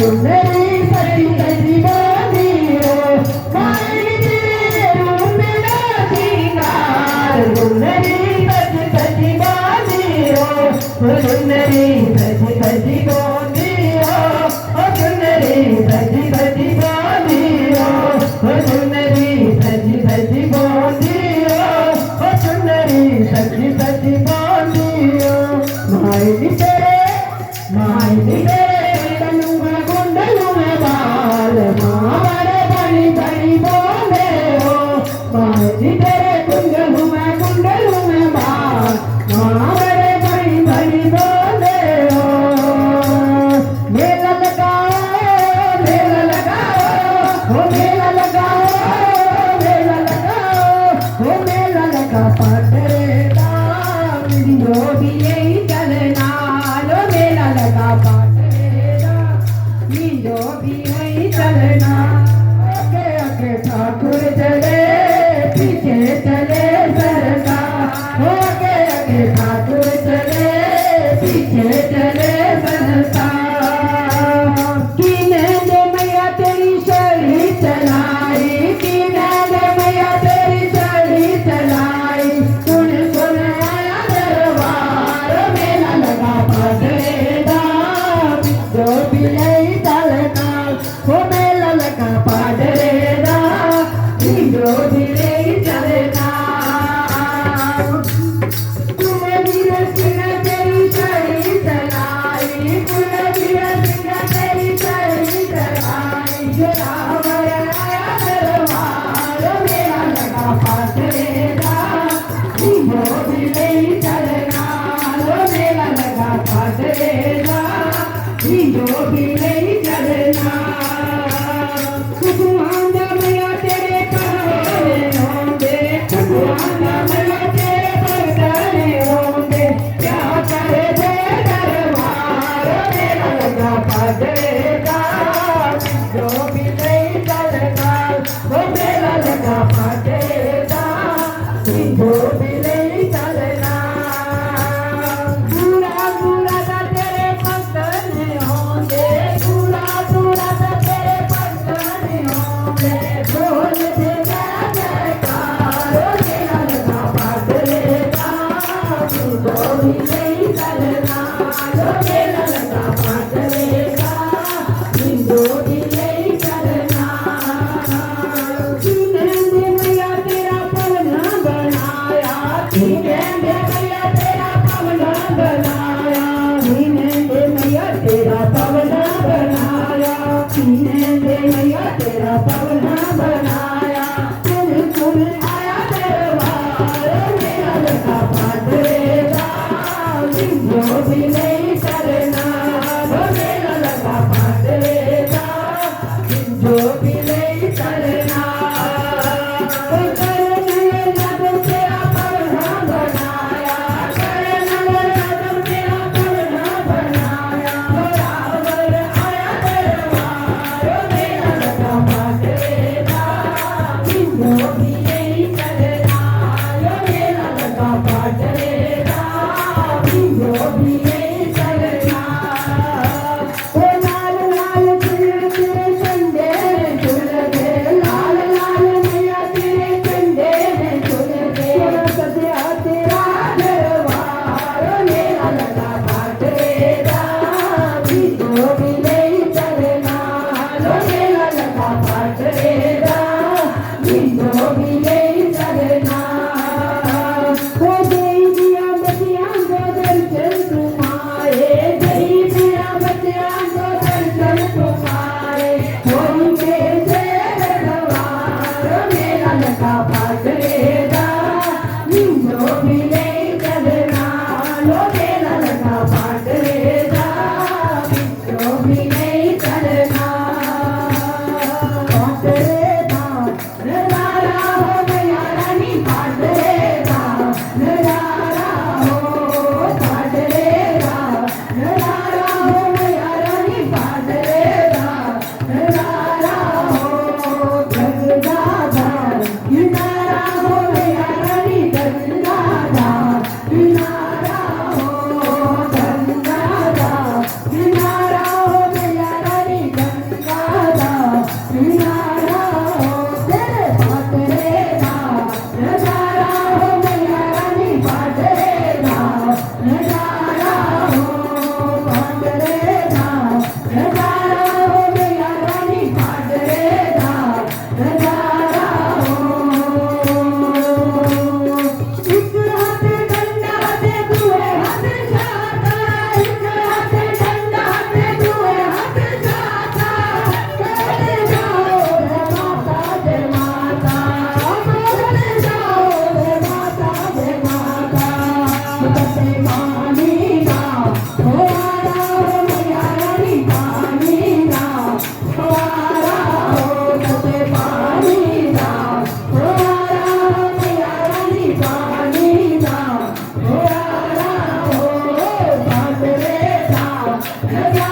सुंदरी सजी सजी बानी हो माई तेरे रूप में नाचीनार सुंदरी सजी सजी बानी हो सुंदरी सजी सजी बानी हो सुंदरी सजी सजी बानी हो सुंदरी सजी सजी बानी हो सुंदरी सजी सजी बानी हो माई तेरे तनुमा गुंडलू में बाल मारे बड़ी बड़ी बोले हो माई तेरे गुंडलू में बाल मारे बड़ी बड़ी बोले हो मेला लगाओ हो मेला लगाओ हो मेला लगा पटरे दाम जो भी यही चलना लो मेला लगा पटरे दाम जो भी यही चलना आगे आगे ठाकुर चले पीछे चले सरकार आगे आगे ठाकुर चले पीछे चले सरकार किने दे मैया तेरी शरी चलाई किने दे मैया तेरी शरी चलाई सुन सुन आया दरबार मेला लगा पटरे दाम जो भी नहीं चलना वो मेला लगा पटरे दाम जो भी नहीं चलना तूने मेरे सिंह तेरी शरी चलाई तूने मेरे सिंह तेरी शरी चलाई जो रावण आया दरबार मेला लगा पटरे दाम जो भी नहीं चलना वो मेला लगा पटरे दाम जो भी नहीं चलना कुसुमांदा मैया तेरे परदाने होंगे कुसुमांदा मैया तेरे परदाने होंगे क्या करे थे दरबार मेला लगा पटरे दाम जो भी नहीं चलना वो मेला लगा पटरे दाम जो भी नहीं चलना दूरा दूरा दा तेरे परदाने होंगे दूरा दूरा दा तेरे परदाने होंगे बोल दे जयकार मेला लगा पटरे दाम जो भी नहीं चलना वो मेला लगा पटरे दाम जो भी नहीं चलना तूने मैया तेरा पवना बनाया तूने मैया तेरा पवना बनाया तूने मैया तेरा पवना बनाया तूने मैया तेरा पवना बनाया कुल आया दरबार मेला लगा पटरे दाम जो भी नहीं चलना वो मेला लगा पटरे दाम जो भी नहीं चलना तेरा पवना बनाया तेरा पवना बनाया रावण आया दरबार मेला लगा पटरे नदियाँ